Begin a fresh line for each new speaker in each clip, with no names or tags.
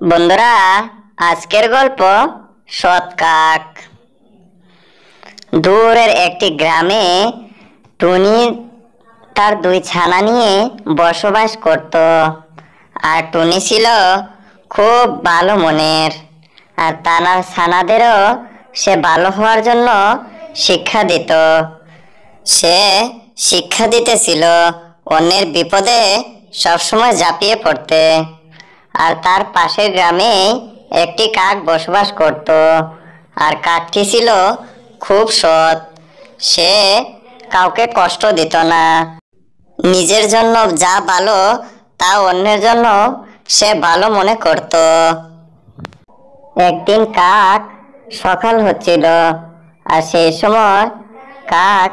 বন্ধুরা, আজকের গল্প সৎ কাক। দূরের একটি গ্রামে টুনি তার দুই ছানা নিয়ে বসবাস করত। আর টুনি ছিল খুব ভালো মনের, আর তার ছানাদেরও সে ভালো হওয়ার জন্য শিক্ষা দিত। সে শিক্ষা দিতেছিল অন্যের বিপদে সবসময় ঝাঁপিয়ে পড়তে। আর তার পাশের গ্রামে একটি কাক বসবাস করত। আর কাকটি ছিল খুব সৎ। সে কাউকে কষ্ট দিত না। নিজের জন্য যা ভালো তা অন্যের জন্য সে ভালো মনে করত। একদিন কাক সকাল হচ্ছিল, আর সেই সময় কাক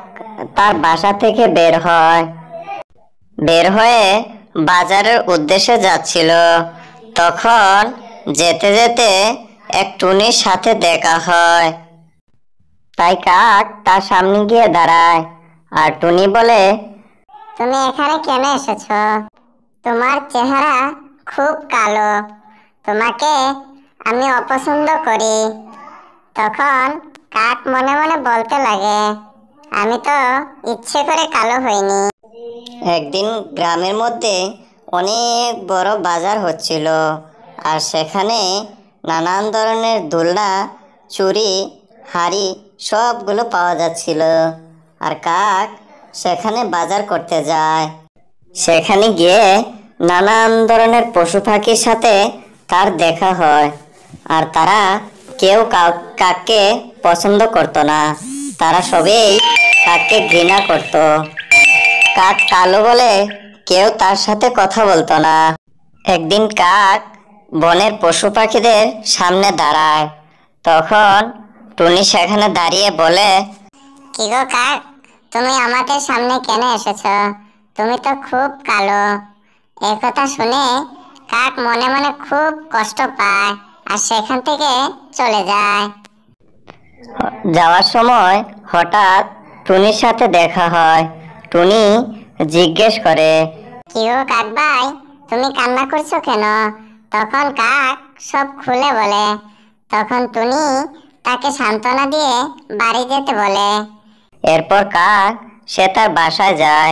তার বাসা থেকে বের হয়ে বাজারের উদ্দেশ্যে যাচ্ছিল। তখন যেতে যেতে এক টুনির সাথে দেখা হয়। তাই কাক তার সামনে গিয়ে দাঁড়ায়। আর টুনি বলে,
তুমি এখানে কেন এসেছো? তোমার চেহারা খুব কালো, তোমাকে আমি অপছন্দ করি। তখন কাক মনে মনে বলতে লাগে, আমি তো ইচ্ছে করে কালো হইনি।
একদিন গ্রামের মধ্যে অনেক বড় বাজার হচ্ছিল, আর সেখানে নানান ধরনের দোলনা, চুড়ি, হাড়ি সবগুলো পাওয়া যাচ্ছিল। আর কাক সেখানে বাজার করতে যায়। সেখানে গিয়ে নানান ধরনের পশু পাখির সাথে তার দেখা হয়। আর তারা কেউ কাককে পছন্দ করত না। তারা সবেই কাককে ঘৃণা করত। কাক কালো বলে কেউ তার সাথে কথা বলতো না। একদিন কাক বনের পশু পাখিদের সামনে দাঁড়ায়। তখন টুনি সেখানে দাঁড়িয়ে বলে,
কি গো কাক, তুমি আমাদের সামনে কেন এসেছো? তুমি তো খুব কালো। এই কথা শুনে কাক মনে মনে খুব কষ্ট পায়, আর সেখান থেকে চলে যায়।
যাওয়ার সময় হঠাৎ টুনির সাথে দেখা হয়। টুনি জিজ্ঞেস করে,
কি গো কাক ভাই, তুমি কান্না করছো কেন? তখন কাক সব খুলে বলে। তখন টুনি তাকে সান্ত্বনা দিয়ে বাড়ি যেতে বলে।
এরপর কাক সে তার বাসায় যায়।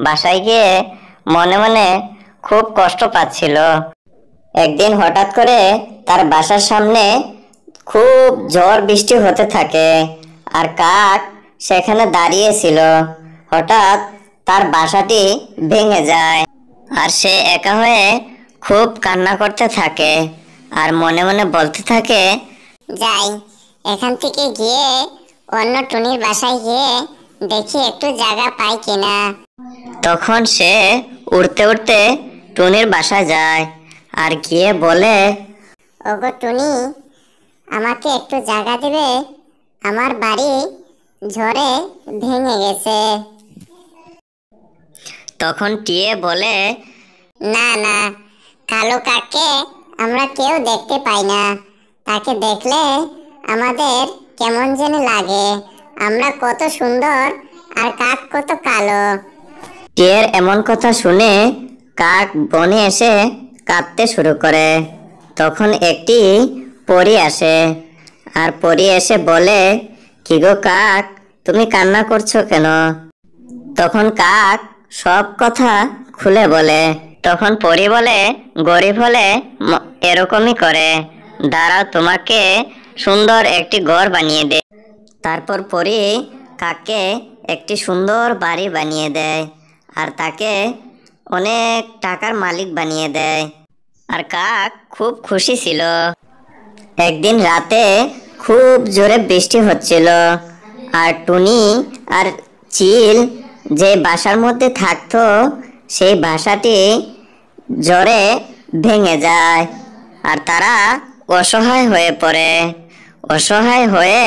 বাসায় গিয়ে মনে মনে খুব কষ্ট পাচ্ছিল। একদিন হঠাৎ করে তার বাসার সামনে খুব ঝড় বৃষ্টি হতে থাকে। আর কাক সেখানে দাঁড়িয়েছিল। হঠাৎ তার বাসাটি ভেঙে যায়। আর সে একা হয়ে খুব কান্না করতে থাকে। আর মনে মনে বলতে থাকে,
যাই, এখান থেকে গিয়ে অন্য টুনির বাসায় গিয়ে দেখি একটু জায়গা পাই কিনা।
তখন সে উড়তে উড়তে টুনির বাসায় যায়। আর গিয়ে বলে,
ওগো টুনি, আমাকে একটু জায়গা দেবে? আমার বাড়ি ঝড়ে ভেঙে গেছে।
তখন টিয়ে বলে,
না না, কালো কাককে আমরা কেউ দেখতে পাই না। তাকে দেখলে আমাদের কেমন যেন লাগে। আমরা কত সুন্দর, আর কাক কত কালো।
টিয়ের এমন কথা শুনে কাক বনে এসে কাঁদতে শুরু করে। তখন একটি পরী আসে। আর পরী এসে বলে, কি গো কাক, তুমি কান্না করছো কেন? তখন কাক সব কথা খুলে বলে। তখন পরী বলে, গরিব হলে এরকমই করে। দাঁড়াও, তোমাকে সুন্দর একটি ঘর বানিয়ে দে। তারপর পরী কাককে একটি সুন্দর বাড়ি বানিয়ে দেয়। আর তাকে অনেক টাকার মালিক বানিয়ে দেয়। আর কাক খুব খুশি ছিল। একদিন রাতে খুব জোরে বৃষ্টি হচ্ছিল। আর টুনি আর চিল যে বাসার মধ্যে থাকতো, সেই বাসাটি ঝড়ে ভেঙে যায়। আর তারা অসহায় হয়ে পড়ে। অসহায় হয়ে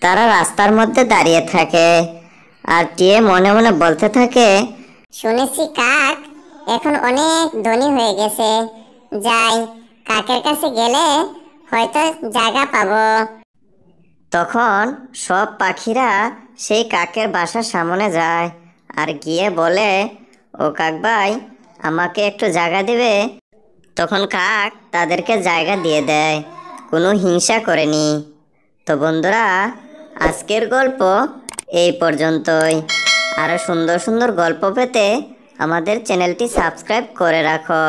তারা রাস্তার মধ্যে দাঁড়িয়ে থাকে। আর টিয়ে মনে মনে বলতে থাকে,
শুনেছি কাক এখন অনেক ধনী হয়ে গেছে। যাই, কাকের কাছে গেলে হয়তো জায়গা পাবো।
তখন সব পাখিরা সেই কাকের বাসার সামনে যায়। আর গিয়ে বলে, ও কাক ভাই, আমাকে একটু জায়গা দিবে? তখন কাক তাদেরকে জায়গা দিয়ে দেয়, কোনো হিংসা করেনি। তো বন্ধুরা, আজকের গল্প এই পর্যন্তই। আরো সুন্দর সুন্দর গল্প পেতে আমাদের চ্যানেলটি সাবস্ক্রাইব করে রাখো।